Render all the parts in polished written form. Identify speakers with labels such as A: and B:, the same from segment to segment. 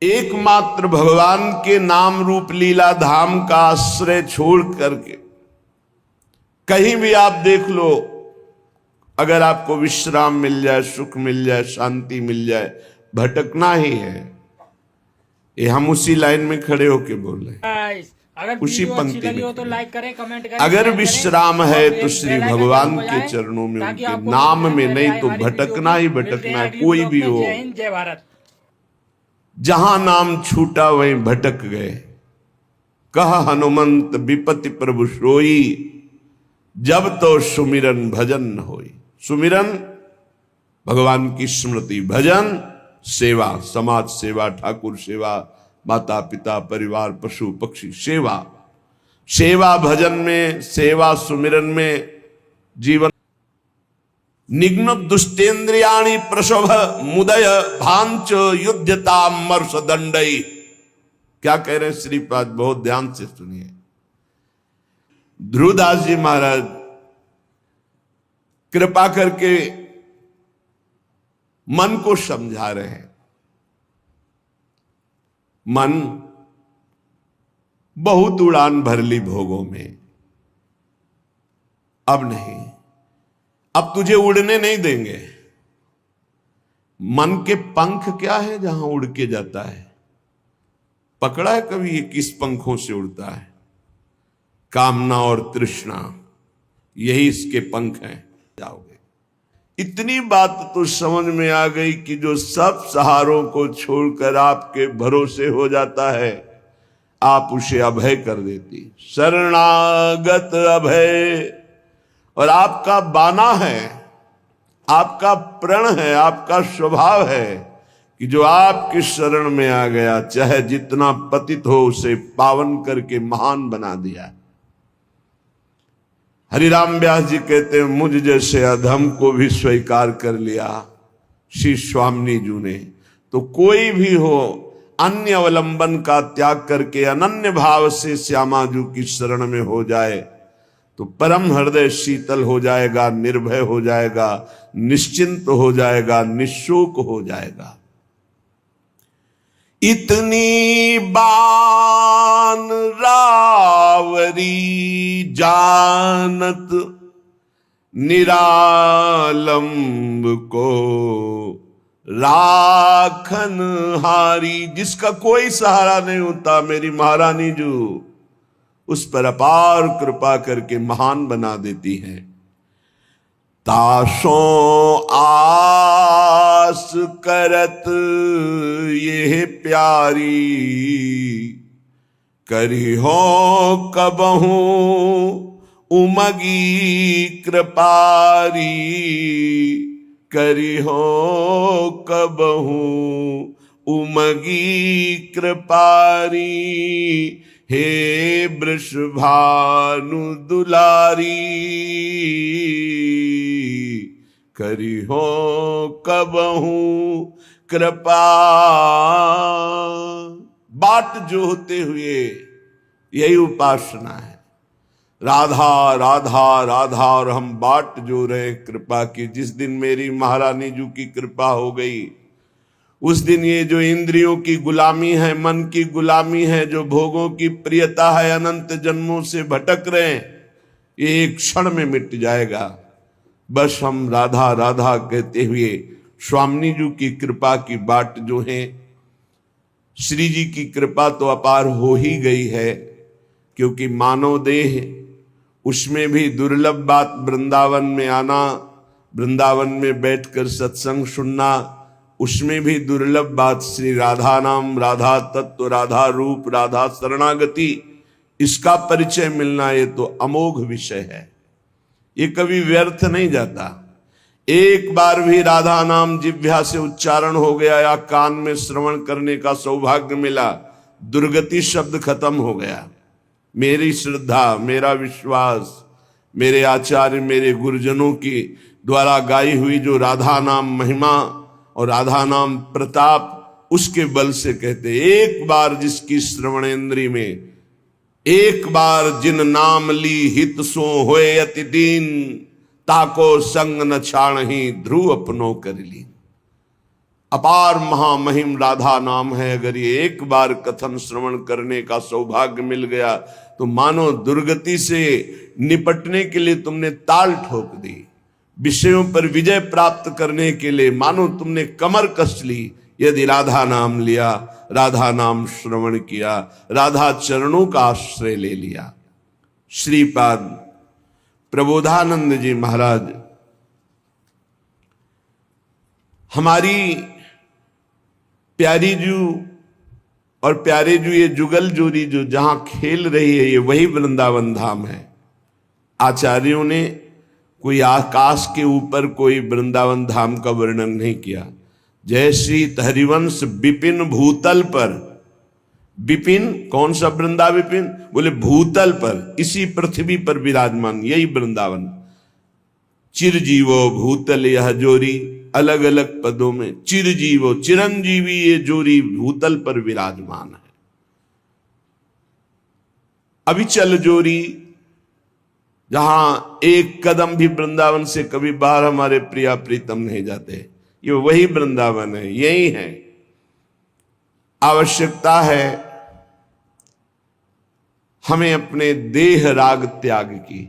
A: एकमात्र भगवान के नाम रूप लीला धाम का आश्रय छोड़ करके कहीं भी आप देख लो, अगर आपको विश्राम मिल जाए, सुख मिल जाए, शांति मिल जाए, भटकना ही है। ये हम उसी लाइन में खड़े होके बोल रहे हैं,
B: अगर
A: उसी
B: वीडियो अच्छी
A: पंक्ति
B: लगी
A: में
B: हो तो
A: खड़े।
B: लाइक करें, कमेंट करें,
A: अगर
B: शेयर
A: विश्राम
B: करें
A: है
B: और
A: तो श्री
B: बेल आइकन
A: भगवान
B: जरूर
A: के
B: बजाएं,
A: चरणों में,
B: ताकि
A: उनके
B: आपको
A: नाम में,
B: नोटिफिकेशन
A: नहीं
B: मिले
A: तो
B: हमारी वीडियो
A: भटकना
B: की।
A: ही
B: मिलते
A: भटकना
B: हैं
A: है,
B: अगली
A: कोई
B: ब्लॉग
A: भी
B: में।
A: हो।
B: जय हिंद, जय भारत।
A: जहां नाम छूटा वहीं भटक गए। कह हनुमंत विपति प्रभु सोई, जब तो सुमिरन भजन न होई। सुमिरन भगवान की स्मृति, भजन सेवा, समाज सेवा, ठाकुर सेवा, माता पिता परिवार पशु पक्षी सेवा। सेवा भजन में, सेवा सुमिरन में जीवन। निग्न दुष्टेन्द्रियाणि प्रशोभ मुदय भांच युद्धता मर्ष दंडई। क्या कह रहे हैं श्रीपाद, बहुत ध्यान से सुनिए। ध्रुवदास जी महाराज कृपा करके मन को समझा रहे हैं। मन बहुत उड़ान भर ली भोगों में, अब नहीं, अब तुझे उड़ने नहीं देंगे। मन के पंख क्या है जहां उड़ के जाता है? पकड़ा है कभी ये किस पंखों से उड़ता है? कामना और तृष्णा, यही इसके पंख हैं। जाओगे, इतनी बात तो समझ में आ गई कि जो सब सहारों को छोड़कर आपके भरोसे हो जाता है, आप उसे अभय कर देती। शरणागत अभय। और आपका बाना है, आपका प्रण है, आपका स्वभाव है कि जो आपकी शरण में आ गया, चाहे जितना पतित हो, उसे पावन करके महान बना दिया। हरिराम व्यास जी कहते हैं, मुझ जैसे अधम को भी स्वीकार कर लिया श्री स्वामी जी ने। तो कोई भी हो, अन्य अवलंबन का त्याग करके अनन्य भाव से श्यामा जी की शरण में हो जाए तो परम हृदय शीतल हो जाएगा, निर्भय हो जाएगा, निश्चिंत हो जाएगा, निशोक हो जाएगा। इतनी बान रावरी जानत निरालंब को राखन हारी। जिसका कोई सहारा नहीं होता, मेरी महारानी जो उस पर अपार कृपा करके महान बना देती हैं। तासों आस करत ये प्यारी, करी हो कबहू उमगी कृपारी, करी हो कबहू उमगी कृपारी। हे वृषभानु दुलारी, करी हो कबहू कृपा। बाट जो होते हुए यही उपासना है, राधा राधा राधा। और हम बाट जो रहे कृपा की। जिस दिन मेरी महारानी जी की कृपा हो गई, उस दिन ये जो इंद्रियों की गुलामी है, मन की गुलामी है, जो भोगों की प्रियता है, अनंत जन्मों से भटक रहे हैं, ये एक क्षण में मिट जाएगा। बस हम राधा राधा कहते हुए स्वामी जी की कृपा की बाट जो है। श्री जी की कृपा तो अपार हो ही गई है, क्योंकि मानव देह, उसमें भी दुर्लभ बात वृंदावन में आना, वृंदावन में बैठकर सत्संग सुनना, उसमें भी दुर्लभ बात श्री राधा नाम, राधा तत्व, राधा रूप, राधा शरणागति, इसका परिचय मिलना, ये तो अमोघ विषय है। ये कभी व्यर्थ नहीं जाता। एक बार भी राधा नाम जिह्वा से उच्चारण हो गया या कान में श्रवण करने का सौभाग्य मिला, दुर्गति शब्द खत्म हो गया। मेरी श्रद्धा, मेरा विश्वास, मेरे आचार्य, मेरे गुरुजनों की द्वारा गाई हुई जो राधा नाम महिमा और राधा नाम प्रताप, उसके बल से कहते, एक बार जिसकी श्रवणेन्द्री में, एक बार जिन नाम ली हित सो होए अति दीन, ताको संग न छाण ही ध्रुव अपनो कर ली। अपार महामहिम राधा नाम है। अगर ये एक बार कथन श्रवण करने का सौभाग्य मिल गया तो मानो दुर्गति से निपटने के लिए तुमने ताल ठोक दी, विषयों पर विजय प्राप्त करने के लिए मानो तुमने कमर कस ली। यदि राधा नाम लिया, राधा नाम श्रवण किया, राधा चरणों का आश्रय ले लिया। श्रीपाद प्रबोधानंद जी महाराज हमारी प्यारी जू और प्यारे जू, ये जुगल जोड़ी जो जहां खेल रही है, ये वही वृंदावन धाम है। आचार्यों ने कोई आकाश के ऊपर कोई वृंदावन धाम का वर्णन नहीं किया। जय श्री हरिवंश विपिन भूतल पर, विपिन कौन सा वृंदा विपिन, बोले भूतल पर, इसी पृथ्वी पर विराजमान, यही वृंदावन। चिरजीवो भूतल यह जोरी, अलग अलग पदों में चिरजीवो, चिरंजीवी ये जोरी भूतल पर विराजमान है। अविचल जोरी, जहां एक कदम भी वृंदावन से कभी बाहर हमारे प्रिया प्रीतम नहीं जाते, ये वही वृंदावन है, यही है। आवश्यकता है हमें अपने देह राग त्याग की।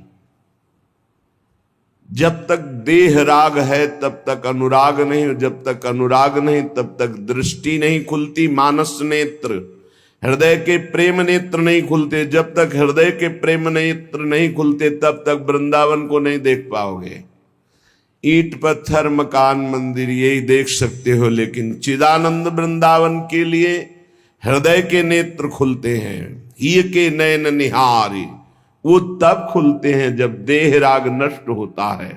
A: जब तक देह राग है तब तक अनुराग नहीं, जब तक अनुराग नहीं तब तक दृष्टि नहीं खुलती, मानस नेत्र, हृदय के प्रेम नेत्र नहीं खुलते। जब तक हृदय के प्रेम नेत्र नहीं खुलते तब तक वृंदावन को नहीं देख पाओगे। ईंट पत्थर मकान मंदिर यही देख सकते हो, लेकिन चिदानंद वृंदावन के लिए हृदय के नेत्र खुलते हैं। ही के नयन निहारी, वो तब खुलते हैं जब देह राग नष्ट होता है।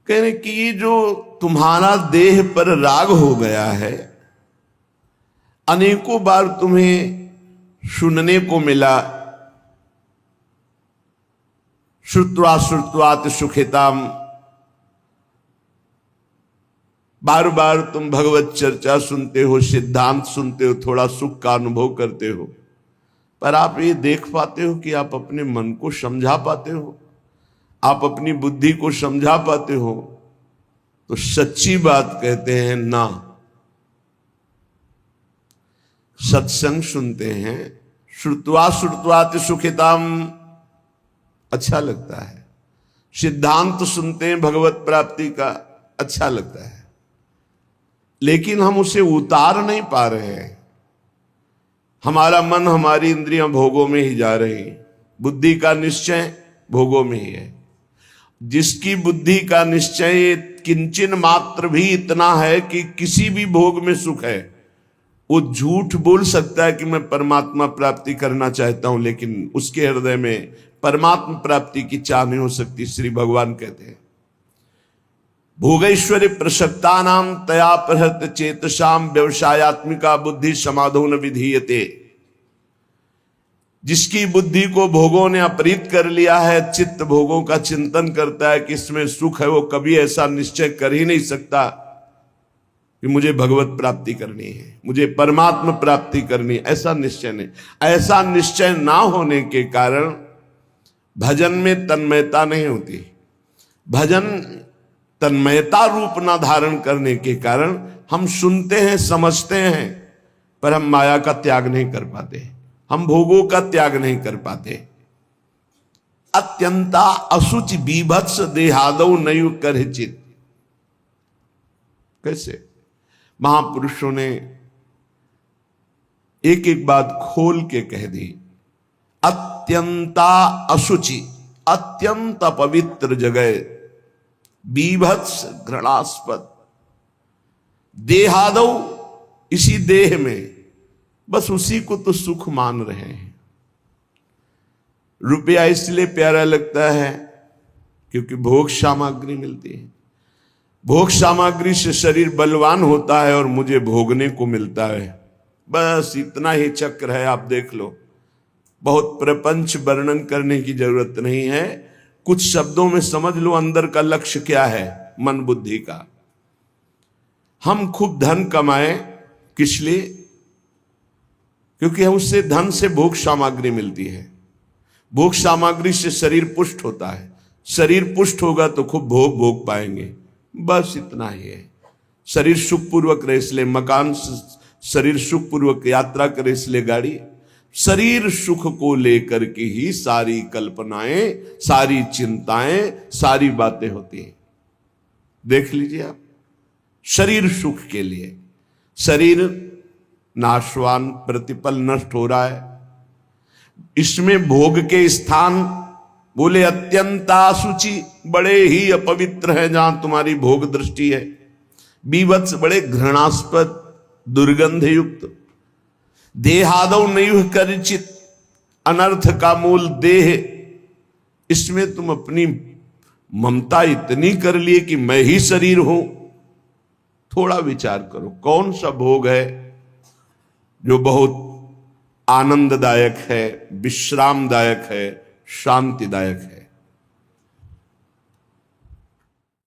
A: कहने की जो तुम्हारा देह पर राग हो गया है, अनेकों बार तुम्हें सुनने को मिला, श्रुत्वा श्रुत्वात सुखिताम, बार बार तुम भगवत चर्चा सुनते हो, सिद्धांत सुनते हो, थोड़ा सुख का अनुभव करते हो, पर आप ये देख पाते हो कि आप अपने मन को समझा पाते हो, आप अपनी बुद्धि को समझा पाते हो? तो सच्ची बात कहते हैं ना। सत्संग सुनते हैं, श्रुत्वा श्रुत्वात सुखिताम, अच्छा लगता है। सिद्धांत सुनते हैं भगवत प्राप्ति का, अच्छा लगता है, लेकिन हम उसे उतार नहीं पा रहे हैं। हमारा मन, हमारी इंद्रियां भोगों में ही जा रही, बुद्धि का निश्चय भोगों में ही है। जिसकी बुद्धि का निश्चय किंचन मात्र भी इतना है कि किसी भी भोग में सुख है, वो झूठ बोल सकता है कि मैं परमात्मा प्राप्ति करना चाहता हूं, लेकिन उसके हृदय में परमात्मा प्राप्ति की चाह नहीं हो सकती। श्री भगवान कहते हैं भोगैश्वर्य प्रसक्ता नाम तया प्रहत चेतसाम व्यवसायत्मिका बुद्धि समाधो न विधीयते। जिसकी बुद्धि को भोगों ने अपहृत कर लिया है, चित्त भोगों का चिंतन करता है कि इसमें सुख है, वो कभी ऐसा निश्चय कर ही नहीं सकता कि मुझे भगवत प्राप्ति करनी है, मुझे परमात्मा प्राप्ति करनी है। ऐसा निश्चय नहीं। ऐसा निश्चय ना होने के कारण भजन में तन्मयता नहीं होती। भजन तन्मयता रूप ना धारण करने के कारण हम सुनते हैं, समझते हैं, पर हम माया का त्याग नहीं कर पाते, हम भोगों का त्याग नहीं कर पाते। अत्यंता असुचि बीभत्स देहादौ नयु करहिचित। कैसे महापुरुषों ने एक एक बात खोल के कह दी। अत्यंता असुचि, अत्यंत पवित्र जगह, बीभत्स घृणास्पद, देहादौ, इसी देह में बस उसी को तो सुख मान रहे हैं। रुपया इसलिए प्यारा लगता है क्योंकि भोग सामग्री मिलती है। भोग सामग्री से शरीर बलवान होता है और मुझे भोगने को मिलता है। बस इतना ही चक्र है, आप देख लो। बहुत प्रपंच वर्णन करने की जरूरत नहीं है, कुछ शब्दों में समझ लो अंदर का लक्ष्य क्या है मन बुद्धि का। हम खूब धन कमाएं, किस लिए? क्योंकि उससे धन से भोग सामग्री मिलती है, भोग सामग्री से शरीर पुष्ट होता है। शरीर पुष्ट होगा तो खूब भोग भोग पाएंगे, बस इतना ही है। शरीर सुखपूर्वक रहे इसलिए मकान, शरीर सुखपूर्वक यात्रा करे इसलिए गाड़ी। शरीर सुख को लेकर के ही सारी कल्पनाएं, सारी चिंताएं, सारी बातें होती हैं। देख लीजिए आप, शरीर सुख के लिए। शरीर नाशवान, प्रतिपल नष्ट हो रहा है। इसमें भोग के स्थान बोले अत्यंत असुचि, बड़े ही अपवित्र है जहां तुम्हारी भोग दृष्टि है। बीभत्स, बड़े घृणास्पद, दुर्गंध युक्त। देहादौ नैव करिचित, अनर्थ का मूल देह। इसमें तुम अपनी ममता इतनी कर लिए कि मैं ही शरीर हूं। थोड़ा विचार करो, कौन सा भोग है जो बहुत आनंददायक है, विश्रामदायक है, शांतिदायक है?